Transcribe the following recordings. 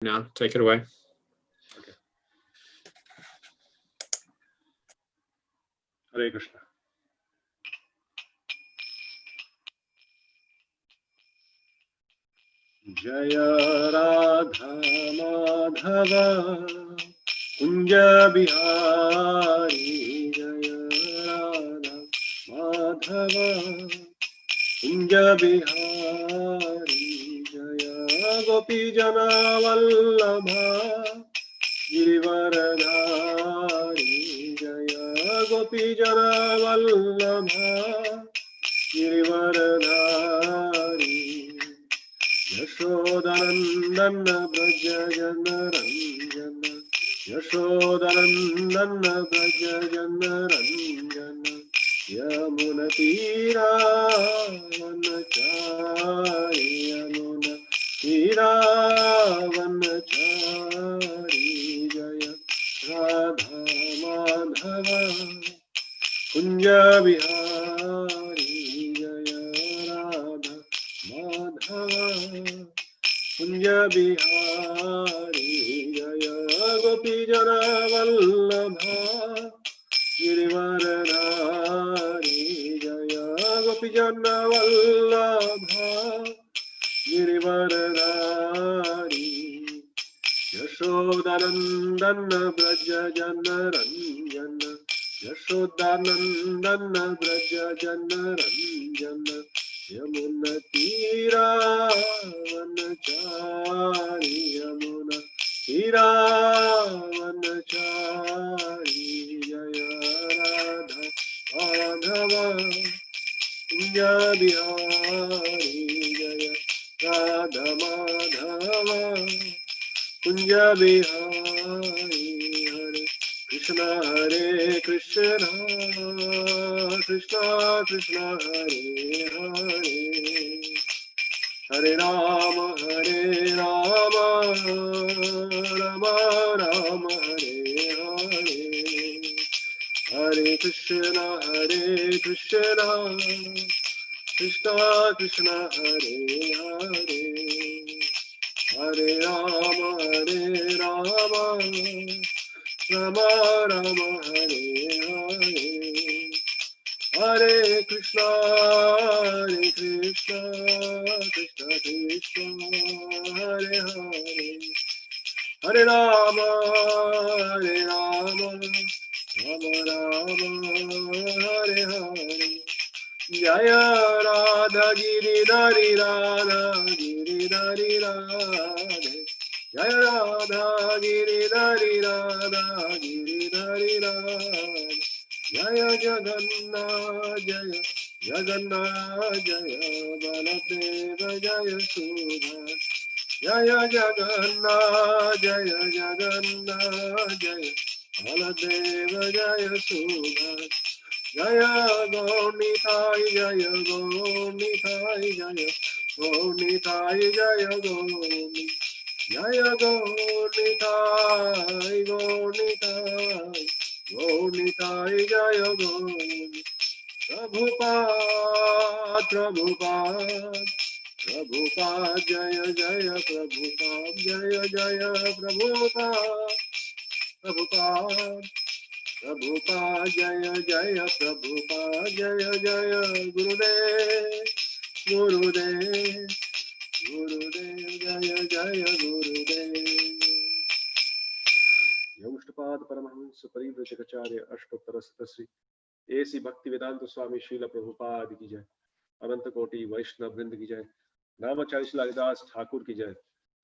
Now, take it away. Okay. Hare Krishna. Jaya Radha Madhava Kunja Bihari Jaya Radha Madhava Kunja Bihari Jaya Gopi Jana Vallabha Girivaradhari Jaya Gopi Jana Vallabha Girivaradhari Yashodanandana Braja Jana Ranjana Yashodanandana Braja Jana Ranjana Yamuna Tira Vanachari Yamuna Tira Vanachari Jaya Radha Madhava Kunja Bihari Jaya Radha Madhava Kunja Bihari Jaya Gopi Jana Vallabha Girivaradhari Jaya Gopi Jana Vallabha Girivaradhari Yashodanandana Braja Jana Ranjana Yashodanandana Braja Jana Ranjana Yamuna Tira Vanachari Yamuna Tira Vanachari Jaya Radha Madhava Kunja Bihari Jaya Radha Madhava Kunja Bihari Hare Krishna Hare Krishna Krishna Krishna Hare Hare Hare Rama Rama Rama Hare Hare Hare Krishna Krishna Krishna Hare Hare Hare Rama Rama Rama Hare Hare Hare Krishna Krishna Krishna Hare Hare Hare Rama Rama Rama Hare Hare Jaya Radha Giridhari Radha Giridhari Radha Jaya Radha Giridhari Radha Giridhari Radha Jaya Jagannath Jaya Jagannath Jaya Baladeva Jaya Subhas Jaya Jagannath Jaya Jagannath Jaya Baladeva Jaya Subhas Jaya Gaunitai Jaya Gaunitai Jaya Gaunitai Jaya Gauni Jaya Gaunitai Gaunitai Gaunitai Jaya Gauni Prabhupada Prabhupada Prabhupada Jaya Jaya Prabhupada Jaya Jaya Prabhupada Prabhupada Prabhupada Jaya Jaya Prabhupada Jaya Jaya Gurudev Gurudev Gurudev Jaya Jaya Gurudev Yamushtapad Paramahamsa Parivrajacharya Ashtottara Satasri A.C. Bhaktivedanta Swami Srila Prabhupada ki jai अनंत कोटि वैष्णव वृंद की जय रामाचार्य लालिदास ठाकुर की जय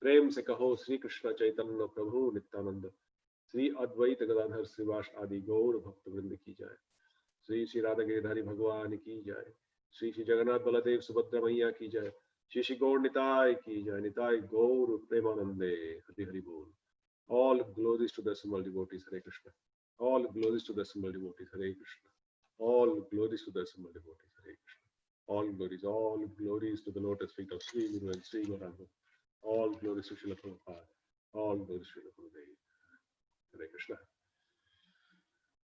प्रेम से कहो श्री कृष्ण चैतन्य प्रभु नित्यानंद श्री अद्वैत गदाधर श्रीवास आदि गौर भक्त वृंद की जय श्री श्री राधा गिरिधारी भगवान की जय श्री श्री जगन्नाथ बलदेव सुभद्रा मैया की जय श्री श्री गौर निताय की जय निताय गौर प्रेमानंदे हरि हरि बोल all glories to the assembled devotees Hare Krishna all glories to the assembled devotees Hare Krishna all glories to the assembled devotees Hare Krishna all glories to the lotus feet of Sri Guru and Sri Gauranga. All glories to Srila Prabhupada. All glories to Srila Gurudev. Hare Krishna.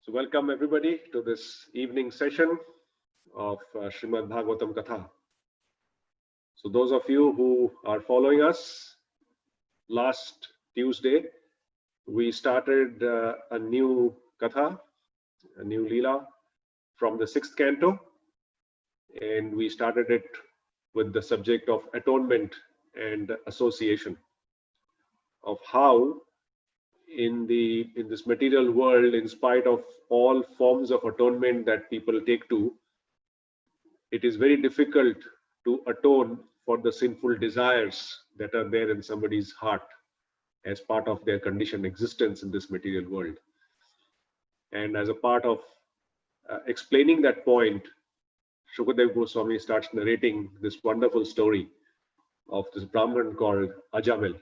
So welcome everybody to this evening session of Srimad Bhagavatam Katha. So those of you who are following us, last Tuesday, we started a new Katha, a new Leela from the 6th canto, and we started it with the subject of atonement and association, of how in this material world, in spite of all forms of atonement that people take to, it is very difficult to atone for the sinful desires that are there in somebody's heart as part of their conditioned existence in this material world. And as a part of explaining that point, Shukadev Goswami starts narrating this wonderful story of this Brahman called Ajamila.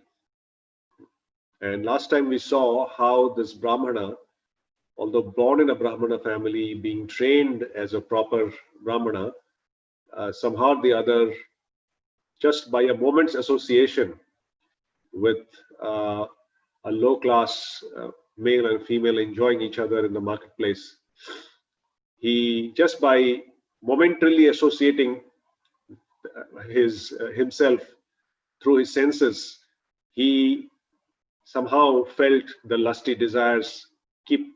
And last time we saw how this Brahmana, although born in a Brahmana family, being trained as a proper Brahmana, somehow or the other, just by a moment's association with a low-class male and female enjoying each other in the marketplace, he, just by momentarily associating himself through his senses, he somehow felt the lusty desires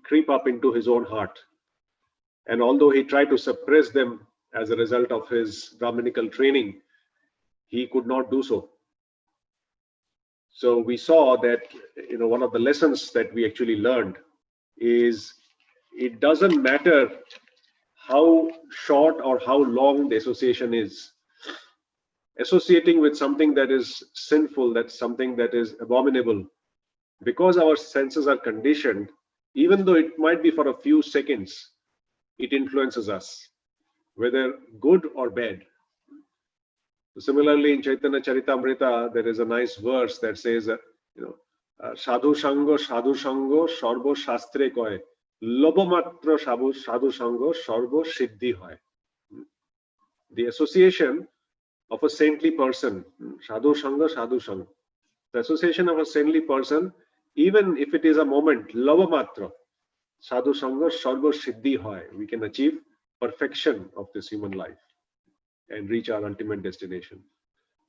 creep up into his own heart. And although he tried to suppress them as a result of his Brahminical training, he could not do so. So we saw that, one of the lessons that we actually learned is it doesn't matter how short or how long the association is. Associating with something that is sinful, that's something that is abominable, because our senses are conditioned, even though it might be for a few seconds, it influences us, whether good or bad. Similarly, in Chaitanya Charitamrita, there is a nice verse that says, Sadhu Sango, Sarvo Shastre Koy, Lobomatra Sadhu Sango, Sarvo Siddhi Hoy. The association of a saintly person, Sadhu Sanga, the association of a saintly person, even if it is a moment, Lobomatra, Sadhu Sanga, Sarvo Siddhi Hoy, we can achieve perfection of this human life and reach our ultimate destination.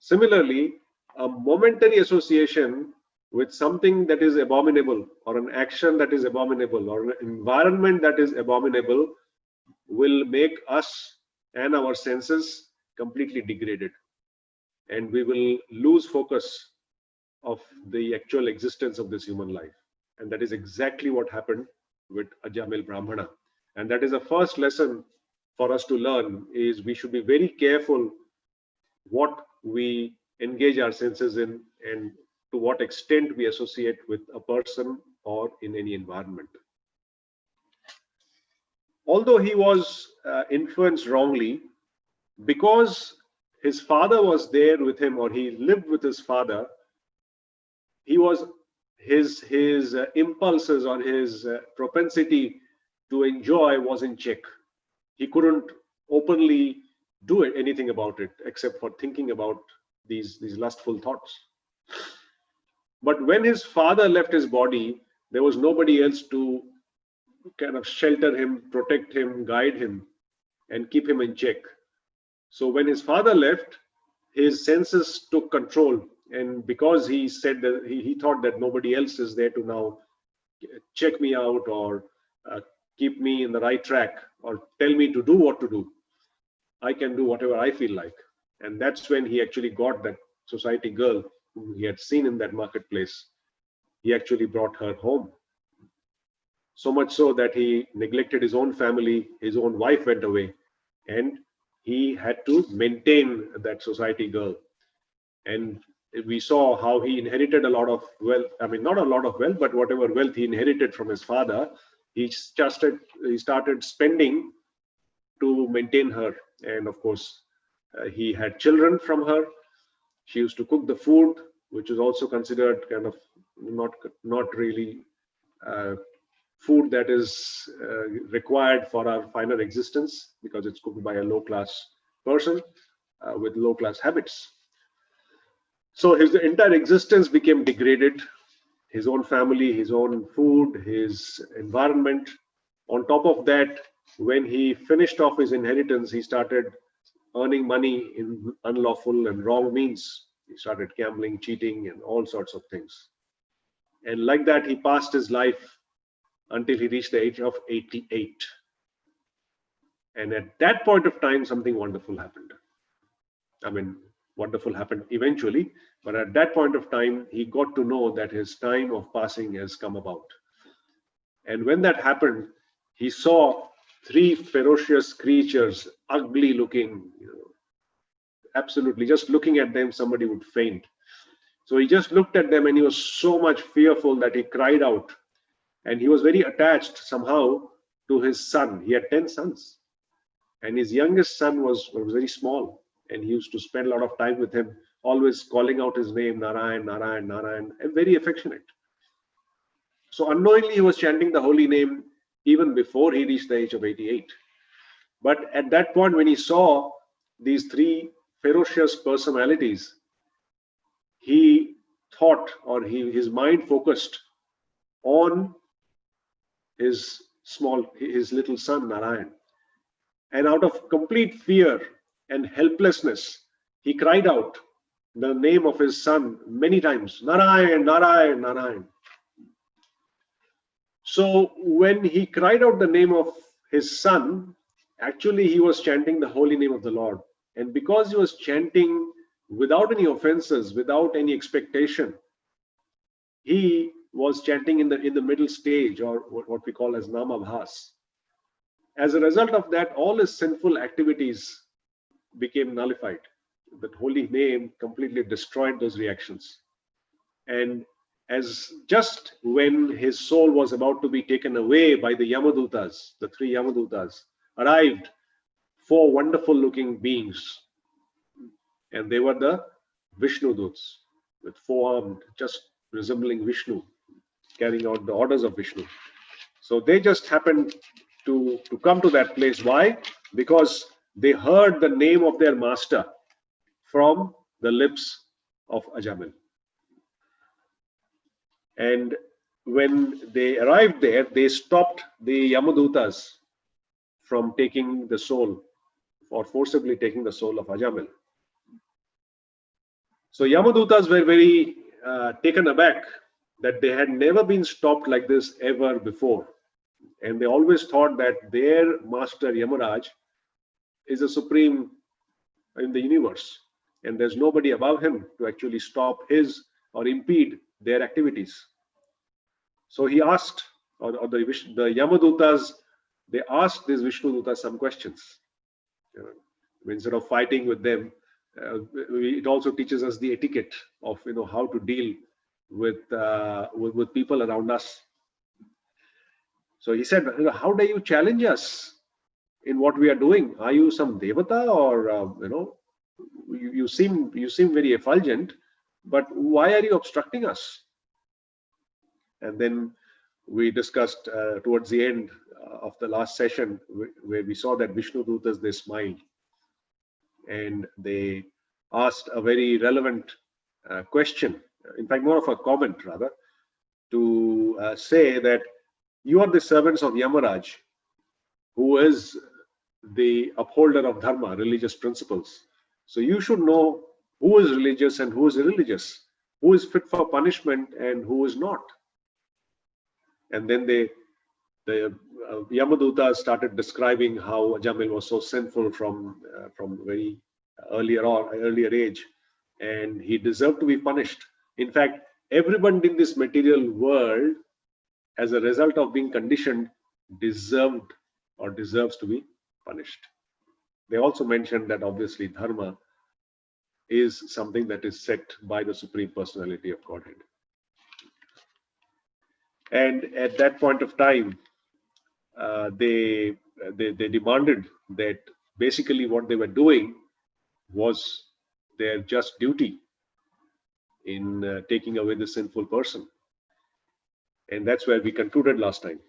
Similarly, a momentary association with something that is abominable, or an action that is abominable, or an environment that is abominable, will make us and our senses completely degraded, and we will lose focus of the actual existence of this human life. And that is exactly what happened with Ajamil Brahmana. And that is the first lesson for us to learn, is we should be very careful what we engage our senses in and to what extent we associate with a person or in any environment. Although he was influenced wrongly, because his father was there with him, or he lived with his father, his impulses or his propensity to enjoy was in check. He couldn't openly do anything about it except for thinking about these lustful thoughts. But when his father left his body, there was nobody else to kind of shelter him, protect him, guide him, and keep him in check. So when his father left, his senses took control, and because he said that he thought that nobody else is there to now check me out or keep me in the right track or tell me to do what to do, I can do whatever I feel like. And that's when he actually got that society girl whom he had seen in that marketplace. He actually brought her home. So much so that he neglected his own family, his own wife went away, and he had to maintain that society girl. And we saw how he inherited a lot of wealth. I mean, not a lot of wealth, but whatever wealth he inherited from his father, he started spending to maintain her. And of course, he had children from her. She used to cook the food, which is also considered kind of not really food that is required for our finer existence, because it's cooked by a low-class person with low-class habits. So his entire existence became degraded. His own family, his own food, his environment. On top of that, when he finished off his inheritance, he started earning money in unlawful and wrong means. He started gambling, cheating, and all sorts of things. And like that, he passed his life until he reached the age of 88. And at that point of time, something wonderful happened. I mean, wonderful happened eventually, but at that point of time, he got to know that his time of passing has come about. And when that happened, he saw three ferocious creatures, ugly looking, absolutely, just looking at them, somebody would faint. So he just looked at them and he was so much fearful that he cried out. And he was very attached somehow to his son. He had 10 sons. And his youngest son was very small. And he used to spend a lot of time with him, always calling out his name, Narayan, Narayan, Narayan, and very affectionate. So unknowingly, he was chanting the holy name even before he reached the age of 88. But at that point, when he saw these three ferocious personalities, he thought, or his mind focused on his little son Narayan. And out of complete fear and helplessness, he cried out the name of his son many times, Narayan, Narayan, Narayan. So when he cried out the name of his son, actually he was chanting the holy name of the Lord. And because he was chanting without any offenses, without any expectation, he was chanting in the middle stage, or what we call as namabhas. As a result of that, all his sinful activities became nullified. That holy name completely destroyed those reactions. And as just when his soul was about to be taken away by the Yamadutas, the three Yamadutas, arrived four wonderful looking beings. And they were the Vishnu Duts, with four-armed, just resembling Vishnu, carrying out the orders of Vishnu. So they just happened to come to that place. Why? Because they heard the name of their master from the lips of Ajamila. And when they arrived there, they stopped the Yamadutas from taking the soul, or forcibly taking the soul of Ajamila. So Yamadutas were very taken aback that they had never been stopped like this ever before. And they always thought that their master Yamaraj is a supreme in the universe. And there's nobody above him to actually stop his or impede their activities. So he asked, or the Yamadutas, they asked these Vishnu Dutas some questions. Instead of fighting with them, it also teaches us the etiquette of how to deal with people around us. So he said, how do you challenge us in what we are doing? Are you some devata, or you seem very effulgent, but why are you obstructing us? And then we discussed towards the end of the last session, where we saw that Vishnu Dutas, they smiled and they asked a very relevant question, in fact more of a comment rather, to say that you are the servants of Yamaraj, who is the upholder of dharma, religious principles. So you should know who is religious and who is irreligious, who is fit for punishment and who is not. And then the Yamadutas started describing how Ajamila was so sinful from very earlier age, and he deserved to be punished. In fact, everyone in this material world, as a result of being conditioned, deserved or deserves to be punished. They also mentioned that obviously dharma is something that is set by the Supreme Personality of Godhead. And at that point of time, they demanded that basically what they were doing was their just duty in taking away the sinful person. And that's where we concluded last time.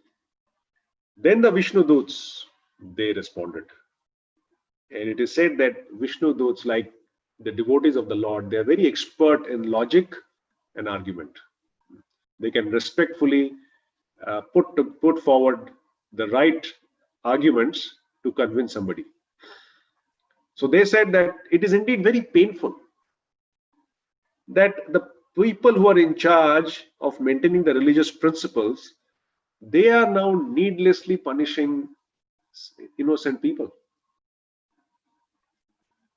Then the Vishnu Duts, they responded. And it is said that Vishnu Duts, like the devotees of the Lord, they are very expert in logic and argument. They can respectfully put forward the right arguments to convince somebody. So they said that it is indeed very painful that the people who are in charge of maintaining the religious principles, they are now needlessly punishing innocent people.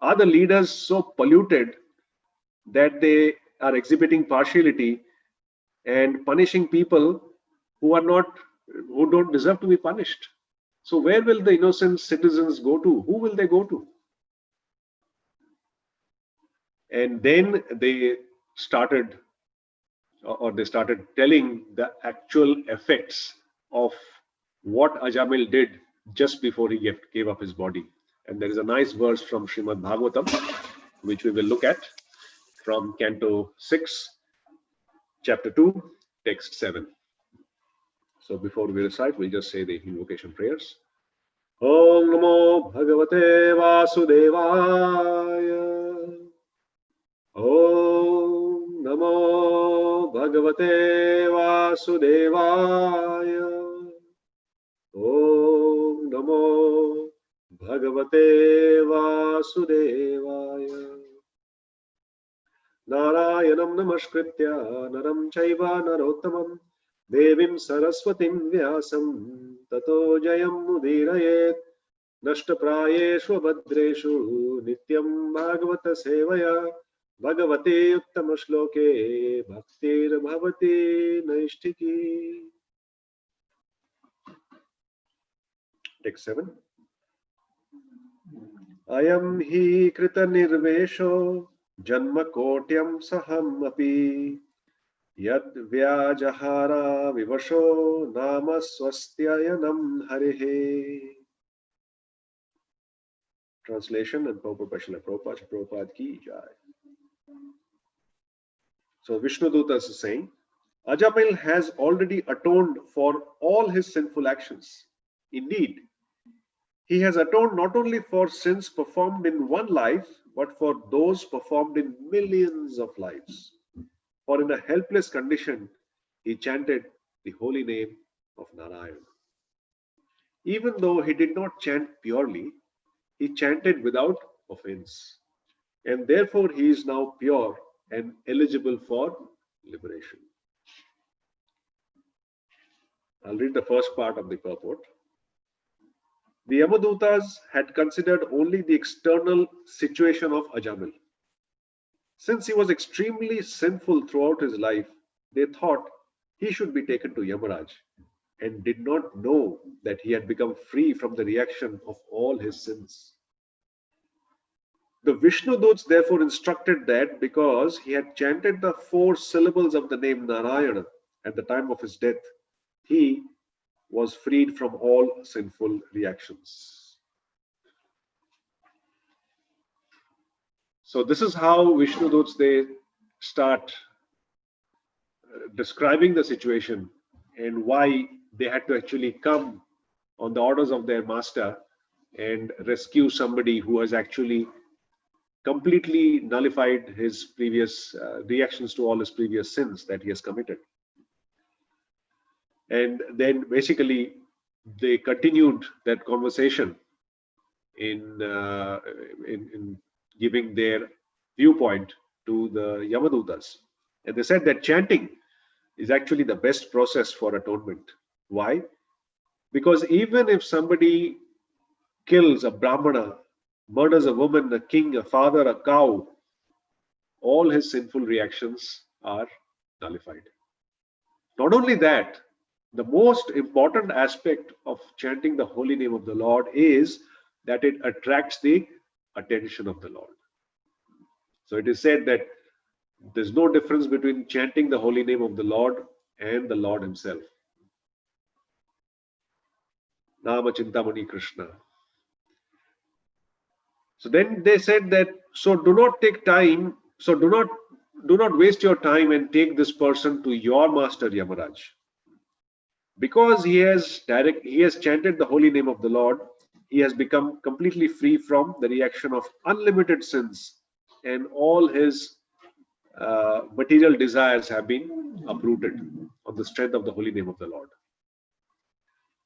Are the leaders so polluted that they are exhibiting partiality and punishing people who are not, who don't deserve to be punished? So where will the innocent citizens go to? Who will they go to? And then they started, or they started telling the actual effects of what Ajamil did just before he gave up his body. And there is a nice verse from Srimad Bhagavatam, which we will look at from Canto 6, Chapter 2, Text 7. So before we recite, we'll just say the invocation prayers. Om Namo Bhagavate Vasudevaya. Om Namo Bhagavate Vasudevaya. Om Namo Bhagavate Vasudevaya. Narayanam Namaskritya Naram Chaiva Narottamam Devim Saraswatim Vyasam Tato Jayam Mudirayet Nashtaprayeshu Bhadreshu Nityam Bhagavata Sevaya Bhagavate Uttama Shloke Bhaktir Bhavati Naishtiki. Text 7. Ayam hi krita nirvesho janma kotyam saham api yad vyajahara vivasho nama swastyayanam harihe. Translation and Prabhupada Prabhupada ki jai. So Vishnuduta is saying, Ajamil has already atoned for all his sinful actions. Indeed, he has atoned not only for sins performed in one life, but for those performed in millions of lives. For in a helpless condition, he chanted the holy name of Narayan. Even though he did not chant purely, he chanted without offense. And therefore, he is now pure and eligible for liberation. I'll read the first part of the purport. The Yamadutas had considered only the external situation of Ajamil. Since he was extremely sinful throughout his life, they thought he should be taken to Yamaraj, and did not know that he had become free from the reaction of all his sins. The Vishnuduts therefore instructed that because he had chanted the 4 syllables of the name Narayana at the time of his death, he was freed from all sinful reactions. So this is how Vishnuduts, they start describing the situation and why they had to actually come on the orders of their master and rescue somebody who has actually completely nullified his previous reactions to all his previous sins that he has committed. And then basically they continued that conversation in giving their viewpoint to the Yamadutas. And they said that chanting is actually the best process for atonement. Why? Because even if somebody kills a Brahmana, murders a woman, a king, a father, a cow, all his sinful reactions are nullified. Not only that, the most important aspect of chanting the holy name of the Lord is that it attracts the attention of the Lord. So it is said that there's no difference between chanting the holy name of the Lord and the Lord himself. Nama Chintamani Krishna. So then they said that, so do not take time, so do not waste your time and take this person to your master Yamaraj. Because he has chanted the holy name of the Lord, he has become completely free from the reaction of unlimited sins, and all his material desires have been uprooted on the strength of the holy name of the Lord.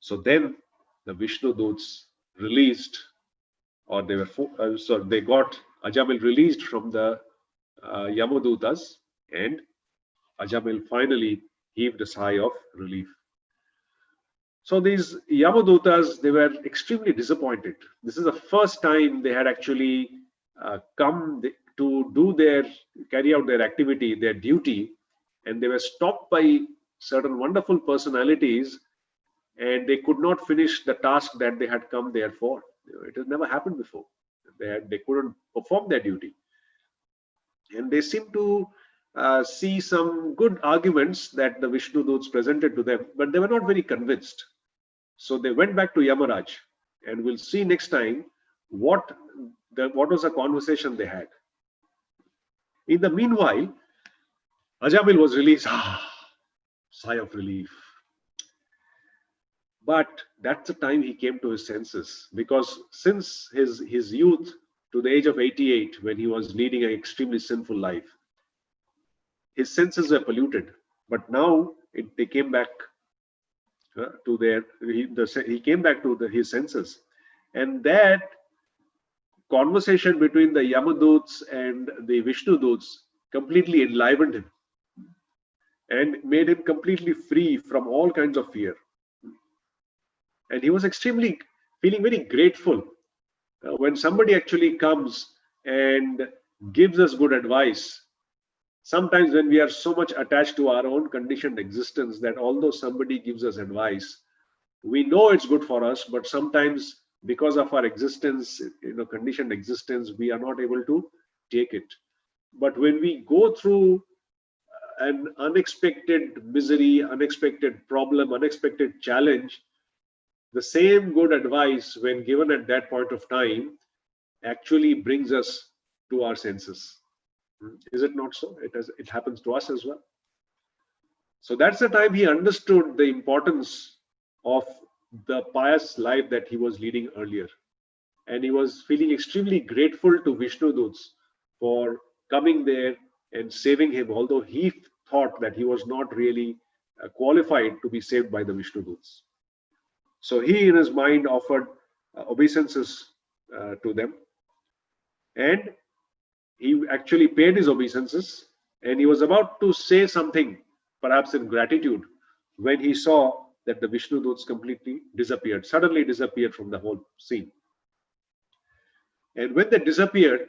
So then the Vishnuduts released, or they got Ajamil released from the Yamadutas, and Ajamil finally heaved a sigh of relief. So these Yamadutas, they were extremely disappointed. This is the first time they had actually come to carry out their activity, their duty, and they were stopped by certain wonderful personalities, and they could not finish the task that they had come there for. It has never happened before. They couldn't perform their duty, and they seemed to see some good arguments that the Vishnu Doots presented to them, but they were not very convinced. So they went back to Yamaraj, and we'll see next time what was the conversation they had. In the meanwhile, Ajamil was released. Sigh of relief. But that's the time he came to his senses, because since his youth to the age of 88, when he was leading an extremely sinful life, his senses were polluted. But now they came back to he came back to his senses, and that conversation between the Yamaduts and the Vishnu Doots completely enlivened him and made him completely free from all kinds of fear. And he was extremely feeling very grateful when somebody actually comes and gives us good advice. Sometimes when we are so much attached to our own conditioned existence that although somebody gives us advice, we know it's good for us, but sometimes because of our existence, conditioned existence, we are not able to take it. But when we go through an unexpected misery, unexpected problem, unexpected challenge, the same good advice, when given at that point of time, actually brings us to our senses. Is it not so? It happens to us as well. So that's the time he understood the importance of the pious life that he was leading earlier. And he was feeling extremely grateful to Vishnu Doots for coming there and saving him, although he thought that he was not really qualified to be saved by the Vishnu Doots. So he, in his mind, offered obeisances to them. And he actually paid his obeisances. And he was about to say something, perhaps in gratitude, when he saw that the Vishnu Doots completely suddenly disappeared from the whole scene. And when they disappeared,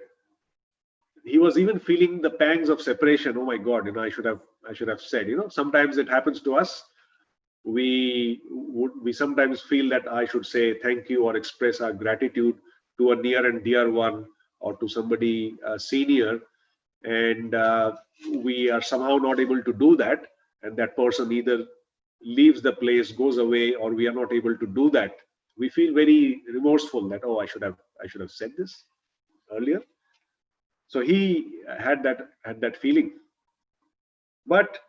he was even feeling the pangs of separation. Oh my God, I should have said, sometimes it happens to us. We sometimes feel that I should say thank you or express our gratitude to a near and dear one or to somebody senior, and we are somehow not able to do that, and that person either leaves the place, goes away, or we are not able to do that. We feel very remorseful that, oh, I should have said this earlier. So he had that feeling. But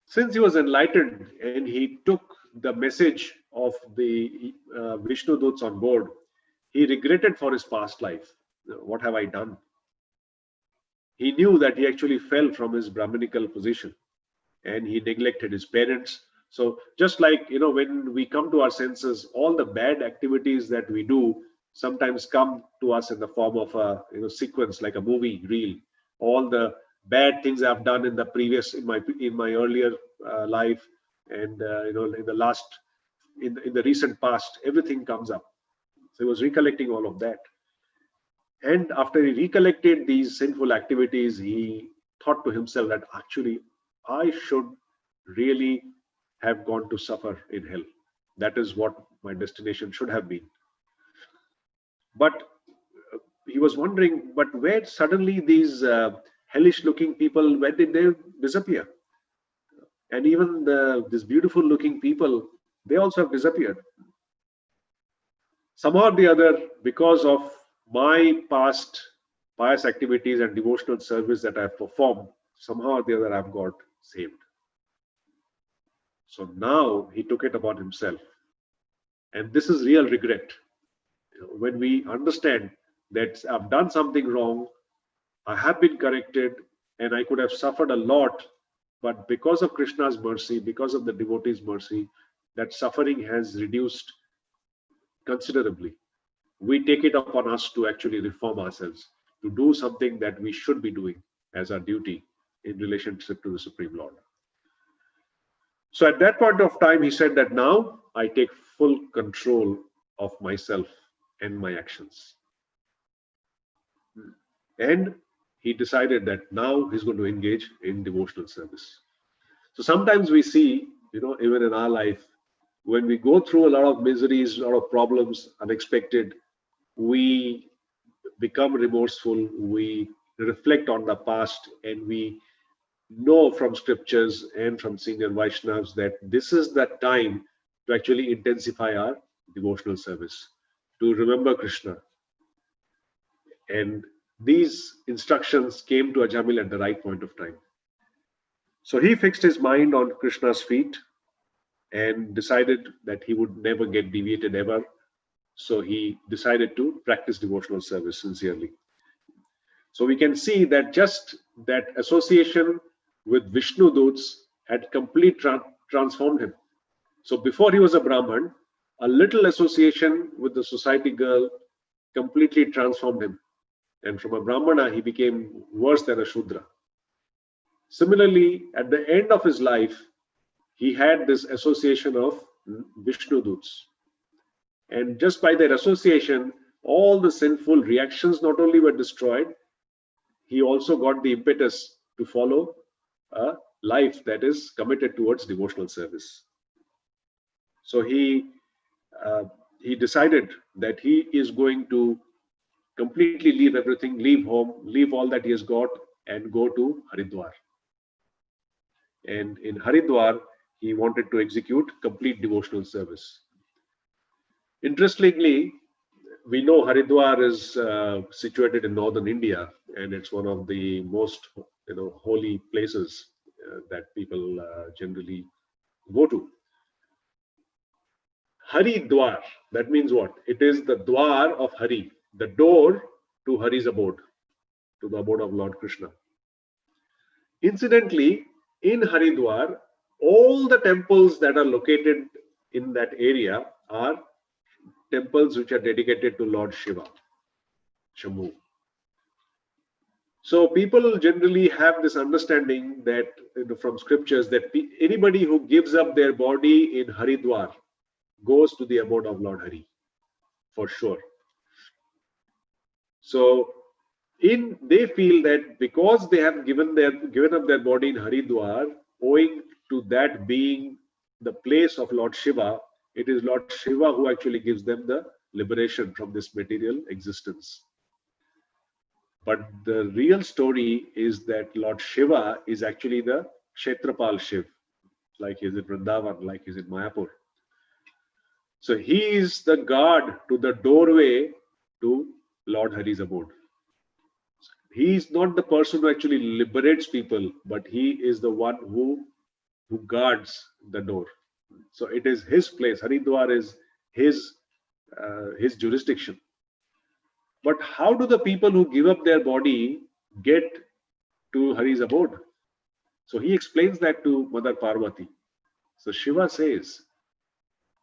since he was enlightened and he took the message of the Vishnu Doots on board, he regretted for his past life. What have I done? He knew that he actually fell from his Brahminical position and he neglected his parents. So just like, when we come to our senses, all the bad activities that we do sometimes come to us in the form of a sequence, like a movie reel. All the bad things I've done in my earlier life, and in the recent past, everything comes up. So he was recollecting all of that. And after he recollected these sinful activities, he thought to himself that actually I should really have gone to suffer in hell. That is what my destination should have been. But he was wondering, but where suddenly these hellish looking people, where did they disappear? And even these beautiful looking people, they also have disappeared. Somehow or the other, because of my past pious activities and devotional service that I've performed, somehow or the other I've got saved. So now he took it upon himself. And this is real regret. When we understand that I've done something wrong, I have been corrected, and I could have suffered a lot, but because of Krishna's mercy, because of the devotee's mercy, that suffering has reduced considerably. We take it upon us to actually reform ourselves, to do something that we should be doing as our duty in relationship to the Supreme Lord. So at that point of time, he said that now I take full control of myself and my actions. And he decided that now he's going to engage in devotional service. So sometimes we see, even in our life, when we go through a lot of miseries, a lot of problems, unexpected, we become remorseful, we reflect on the past, and we know from scriptures and from senior Vaishnavas that this is the time to actually intensify our devotional service, to remember Krishna. And these instructions came to Ajamila at the right point of time. So he fixed his mind on Krishna's feet and decided that he would never get deviated ever. So he decided to practice devotional service sincerely. So we can see that just that association with Vishnu Duts had completely transformed him. So before he was a Brahman, a little association with the society girl completely transformed him. And from a Brahmana, he became worse than a Shudra. Similarly, at the end of his life, he had this association of Vishnu Duts. And just by their association, all the sinful reactions not only were destroyed, he also got the impetus to follow a life that is committed towards devotional service. So he decided that he is going to completely leave everything, leave home, leave all that he has got, and go to Haridwar. And in Haridwar, he wanted to execute complete devotional service. Interestingly, we know Haridwar is situated in northern India, and it's one of the most holy places that people generally go to. Haridwar, that means what? It is the Dwar of Hari, the door to Hari's abode, to the abode of Lord Krishna. Incidentally, in Haridwar, all the temples that are located in that area are temples which are dedicated to Lord Shiva, Shambhu. So people generally have this understanding that from scriptures that anybody who gives up their body in Haridwar goes to the abode of Lord Hari, for sure. So they feel that because they have given up their body in Haridwar, owing to that being the place of Lord Shiva, it is Lord Shiva who actually gives them the liberation from this material existence. But the real story is that Lord Shiva is actually the Kshetrapal Shiv, like he is in Vrindavan, like he is in Mayapur. So he is the guard to the doorway to Lord Hari's abode. He is not the person who actually liberates people, but he is the one who guards the door. So it is his place. Haridwar is his jurisdiction. But how do the people who give up their body get to Hari's abode? So he explains that to Mother Parvati. So Shiva says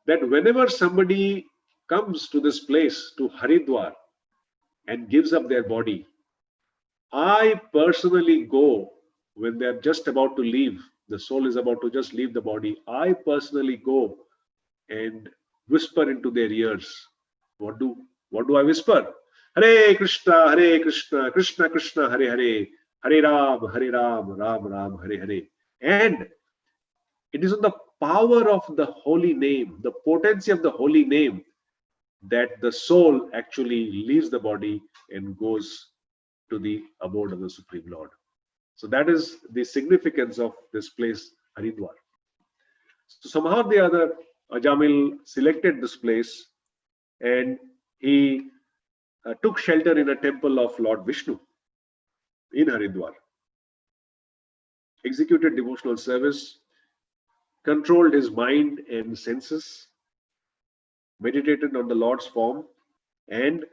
that whenever somebody comes to this place, to Haridwar, and gives up their body, I personally go when they're just about to leave, the soul is about to just leave the body, I personally go and whisper into their ears. What do I whisper? Hare Krishna, Krishna Krishna, Hare Hare, Hare Ram, Ram Ram, Hare Hare. And it is on the power of the holy name, the potency of the holy name, that the soul actually leaves the body and goes to the abode of the Supreme Lord. So that is the significance of this place, Haridwar. So somehow or the other, Ajamil selected this place and he took shelter in a temple of Lord Vishnu in Haridwar, executed devotional service, controlled his mind and senses, meditated on the Lord's form, and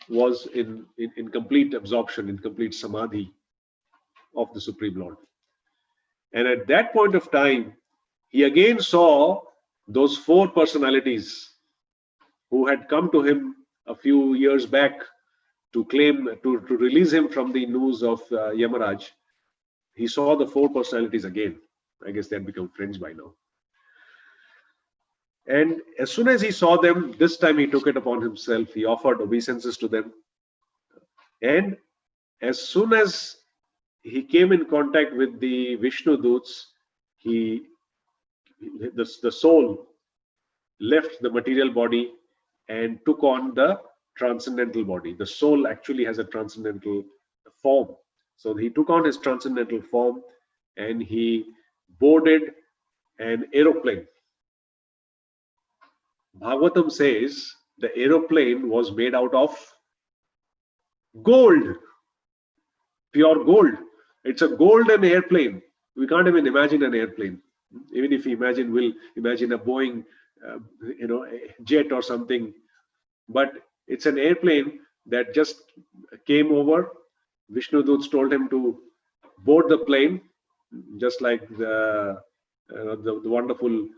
was in complete absorption, in complete samadhi of the Supreme Lord. And at that point of time, he again saw those four personalities who had come to him a few years back to claim, to release him from the noose of Yamaraj. He saw the four personalities again. I guess they had become friends by now. And as soon as he saw them, this time he took it upon himself. He offered obeisances to them. And as soon as he came in contact with the Vishnu Doots, the soul left the material body and took on the transcendental body. The soul actually has a transcendental form. So he took on his transcendental form and he boarded an aeroplane. Bhagavatam says the aeroplane was made out of gold, pure gold. It's a golden airplane. We can't even imagine an airplane. Even if we'll imagine a Boeing, a jet or something. But it's an airplane that just came over. Vishnu Doots told him to board the plane, just like the wonderful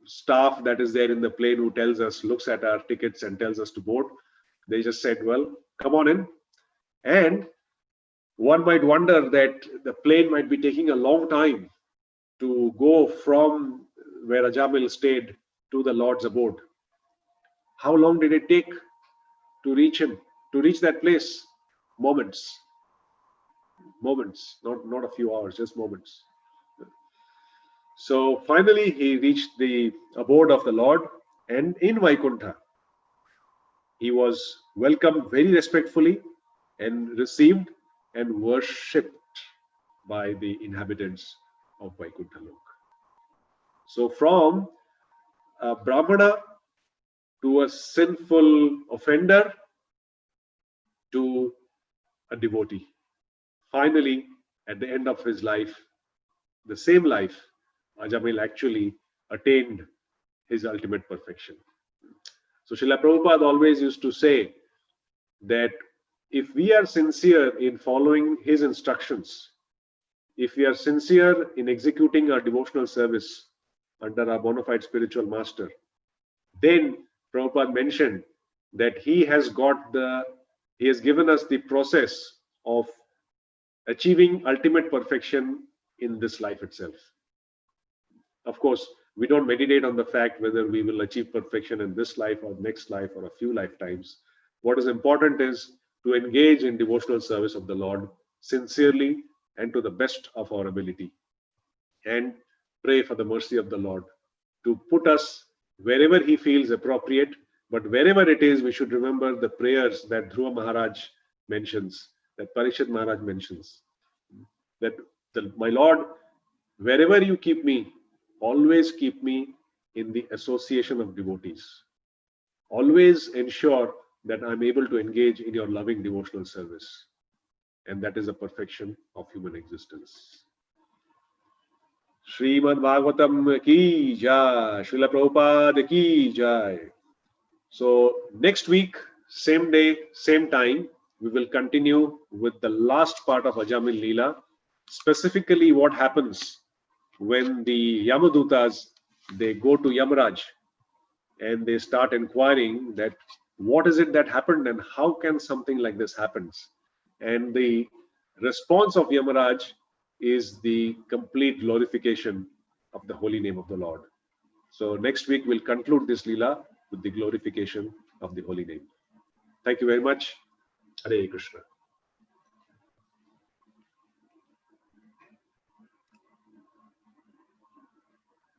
staff that is there in the plane who tells us, looks at our tickets and tells us to board. They just said, well, come on in. And one might wonder that the plane might be taking a long time to go from where Ajamila stayed to the Lord's abode. How long did it take to reach him, to reach that place? Moments, not a few hours, just moments. So finally he reached the abode of the Lord, and in Vaikuntha he was welcomed very respectfully and received and worshipped by the inhabitants of Vaikuntha Lok. So from a Brahmana to a sinful offender to a devotee. Finally, at the end of his life, the same life, Ajamila actually attained his ultimate perfection. So Srila Prabhupada always used to say that if we are sincere in following his instructions, if we are sincere in executing our devotional service under our bona fide spiritual master, then Prabhupada mentioned that he has given us the process of achieving ultimate perfection in this life itself. Of course, we don't meditate on the fact whether we will achieve perfection in this life or next life or a few lifetimes. What is important is to engage in devotional service of the Lord sincerely and to the best of our ability, and pray for the mercy of the Lord to put us wherever he feels appropriate. But wherever it is, we should remember the prayers that Dhruva Maharaj mentions, that Parikshit Maharaj mentions, that my Lord, wherever you keep me, always keep me in the association of devotees. Always ensure that I'm able to engage in your loving devotional service. And that is the perfection of human existence. Srimad Bhagavatam ki jai, Srila Prabhupada ki jai. So next week, same day, same time, we will continue with the last part of Ajamila Leela, specifically what happens when the Yamadutas, they go to Yamaraj and they start inquiring that what is it that happened and how can something like this happen? And the response of Yamaraj is the complete glorification of the holy name of the Lord. So next week we'll conclude this Leela with the glorification of the holy name. Thank you very much. Hare Krishna.